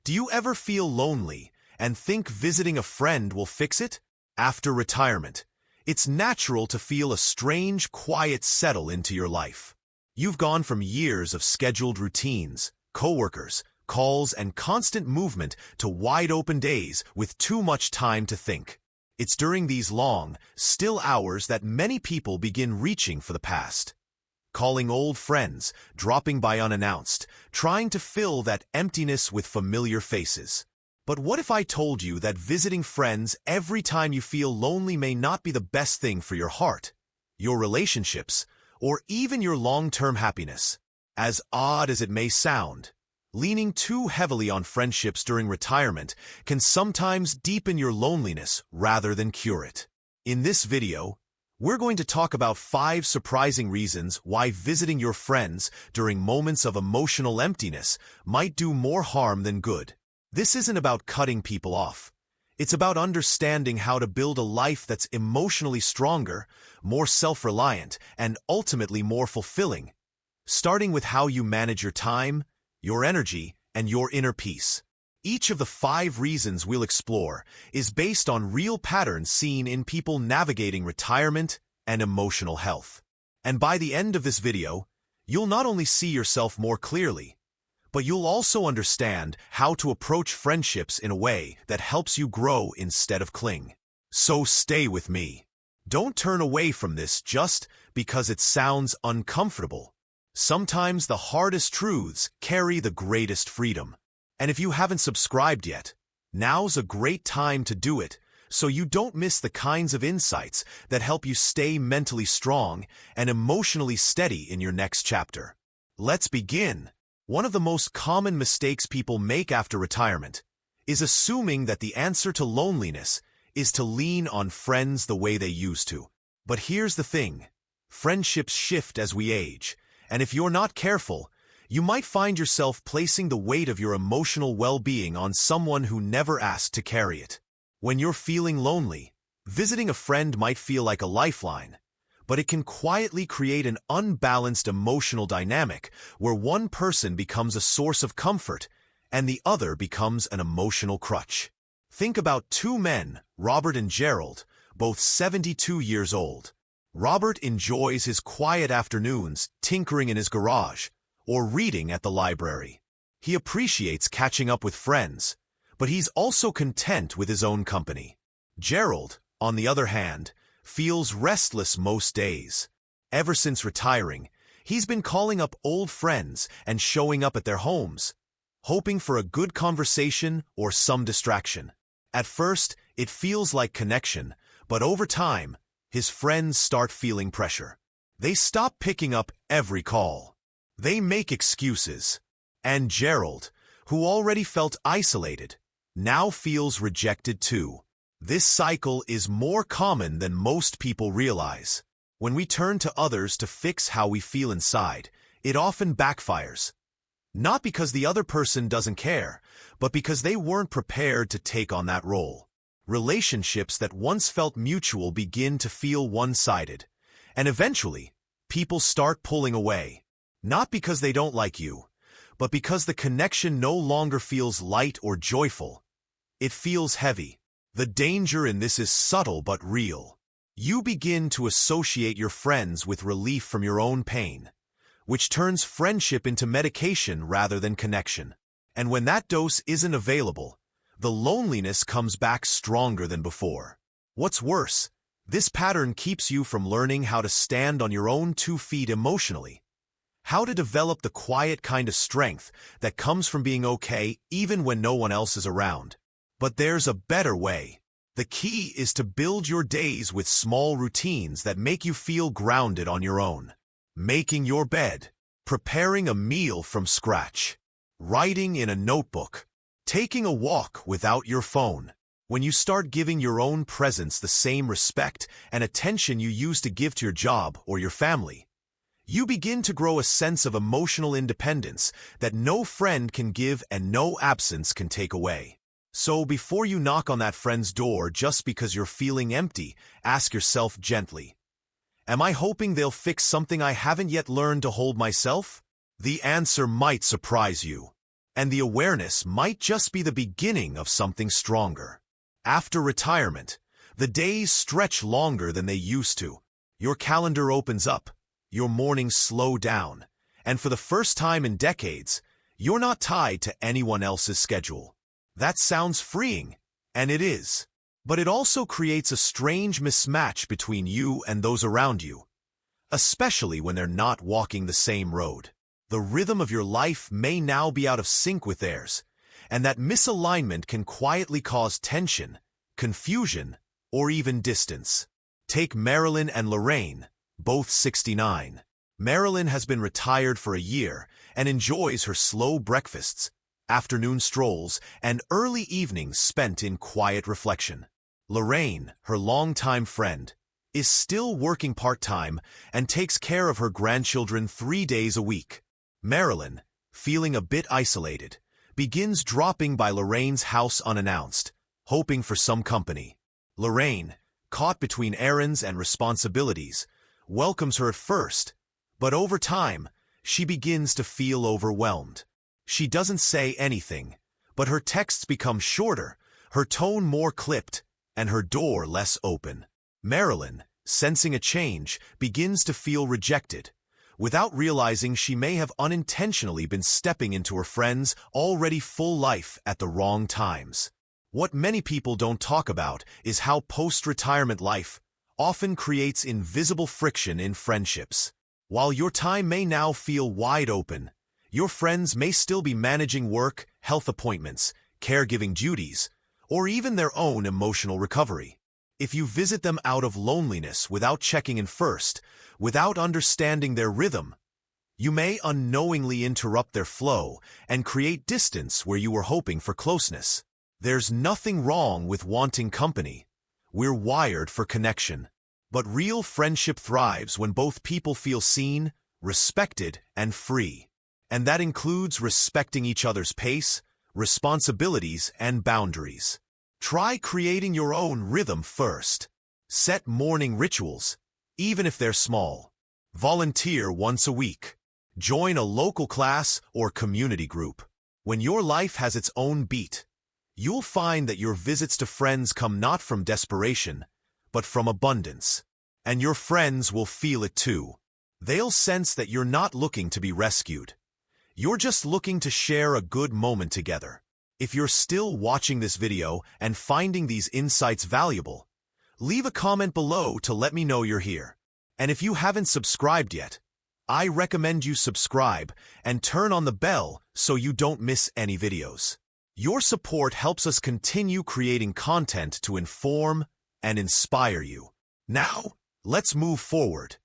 Do you ever feel lonely and think visiting a friend will fix it? After retirement, it's natural to feel a strange, quiet settle into your life. You've gone from years of scheduled routines, coworkers, calls, and constant movement to wide-open days with too much time to think. It's during these long, still hours that many people begin reaching for the past. Calling old friends, dropping by unannounced, trying to fill that emptiness with familiar faces. But what if I told you that visiting friends every time you feel lonely may not be the best thing for your heart, your relationships, or even your long-term happiness? As odd as it may sound, leaning too heavily on friendships during retirement can sometimes deepen your loneliness rather than cure it. In this video, we're going to talk about 5 surprising reasons why visiting your friends during moments of emotional emptiness might do more harm than good. This isn't about cutting people off. It's about understanding how to build a life that's emotionally stronger, more self-reliant, and ultimately more fulfilling, starting with how you manage your time, your energy, and your inner peace. Each of the 5 reasons we'll explore is based on real patterns seen in people navigating retirement and emotional health. And by the end of this video, you'll not only see yourself more clearly, but you'll also understand how to approach friendships in a way that helps you grow instead of cling. So stay with me. Don't turn away from this just because it sounds uncomfortable. Sometimes the hardest truths carry the greatest freedom. And if you haven't subscribed yet, now's a great time to do it so you don't miss the kinds of insights that help you stay mentally strong and emotionally steady in your next chapter. Let's begin. One of the most common mistakes people make after retirement is assuming that the answer to loneliness is to lean on friends the way they used to. But here's the thing. Friendships shift as we age, and if you're not careful, you might find yourself placing the weight of your emotional well-being on someone who never asked to carry it. When you're feeling lonely, visiting a friend might feel like a lifeline, but it can quietly create an unbalanced emotional dynamic where one person becomes a source of comfort and the other becomes an emotional crutch. Think about 2 men, Robert and Gerald, both 72 years old. Robert enjoys his quiet afternoons tinkering in his garage or reading at the library. He appreciates catching up with friends, but he's also content with his own company. Gerald, on the other hand, feels restless most days. Ever since retiring, he's been calling up old friends and showing up at their homes, hoping for a good conversation or some distraction. At first, it feels like connection, but over time, his friends start feeling pressure. They stop picking up every call. They make excuses. And Gerald, who already felt isolated, now feels rejected too. This cycle is more common than most people realize. When we turn to others to fix how we feel inside, it often backfires. Not because the other person doesn't care, but because they weren't prepared to take on that role. Relationships that once felt mutual begin to feel one-sided, and eventually, people start pulling away. Not because they don't like you, but because the connection no longer feels light or joyful. It feels heavy. The danger in this is subtle but real. You begin to associate your friends with relief from your own pain, which turns friendship into medication rather than connection. And when that dose isn't available, the loneliness comes back stronger than before. What's worse, this pattern keeps you from learning how to stand on your own 2 feet emotionally. How to develop the quiet kind of strength that comes from being okay even when no one else is around. But there's a better way. The key is to build your days with small routines that make you feel grounded on your own. Making your bed, preparing a meal from scratch, writing in a notebook, taking a walk without your phone. When you start giving your own presence the same respect and attention you used to give to your job or your family, you begin to grow a sense of emotional independence that no friend can give and no absence can take away. So before you knock on that friend's door just because you're feeling empty, ask yourself gently, am I hoping they'll fix something I haven't yet learned to hold myself? The answer might surprise you. And the awareness might just be the beginning of something stronger. After retirement, the days stretch longer than they used to. Your calendar opens up, your mornings slow down, and for the first time in decades, you're not tied to anyone else's schedule. That sounds freeing, and it is. But it also creates a strange mismatch between you and those around you, especially when they're not walking the same road. The rhythm of your life may now be out of sync with theirs, and that misalignment can quietly cause tension, confusion, or even distance. Take Marilyn and Lorraine, both 69. Marilyn has been retired for a year and enjoys her slow breakfasts, afternoon strolls, and early evenings spent in quiet reflection. Lorraine, her longtime friend, is still working part-time and takes care of her grandchildren 3 days a week. Marilyn, feeling a bit isolated, begins dropping by Lorraine's house unannounced, hoping for some company. Lorraine, caught between errands and responsibilities, welcomes her at first, but over time, she begins to feel overwhelmed. She doesn't say anything, but her texts become shorter, her tone more clipped, and her door less open. Marilyn, sensing a change, begins to feel rejected, without realizing she may have unintentionally been stepping into her friend's already full life at the wrong times. What many people don't talk about is how post-retirement life often creates invisible friction in friendships. While your time may now feel wide open, your friends may still be managing work, health appointments, caregiving duties, or even their own emotional recovery. If you visit them out of loneliness without checking in first, without understanding their rhythm, you may unknowingly interrupt their flow and create distance where you were hoping for closeness. There's nothing wrong with wanting company. We're wired for connection. But real friendship thrives when both people feel seen, respected, and free. And that includes respecting each other's pace, responsibilities, and boundaries. Try creating your own rhythm first. Set morning rituals, even if they're small. Volunteer once a week. Join a local class or community group. When your life has its own beat, you'll find that your visits to friends come not from desperation, but from abundance. And your friends will feel it too. They'll sense that you're not looking to be rescued. You're just looking to share a good moment together. If you're still watching this video and finding these insights valuable, leave a comment below to let me know you're here. And if you haven't subscribed yet, I recommend you subscribe and turn on the bell so you don't miss any videos. Your support helps us continue creating content to inform and inspire you. Now, let's move forward.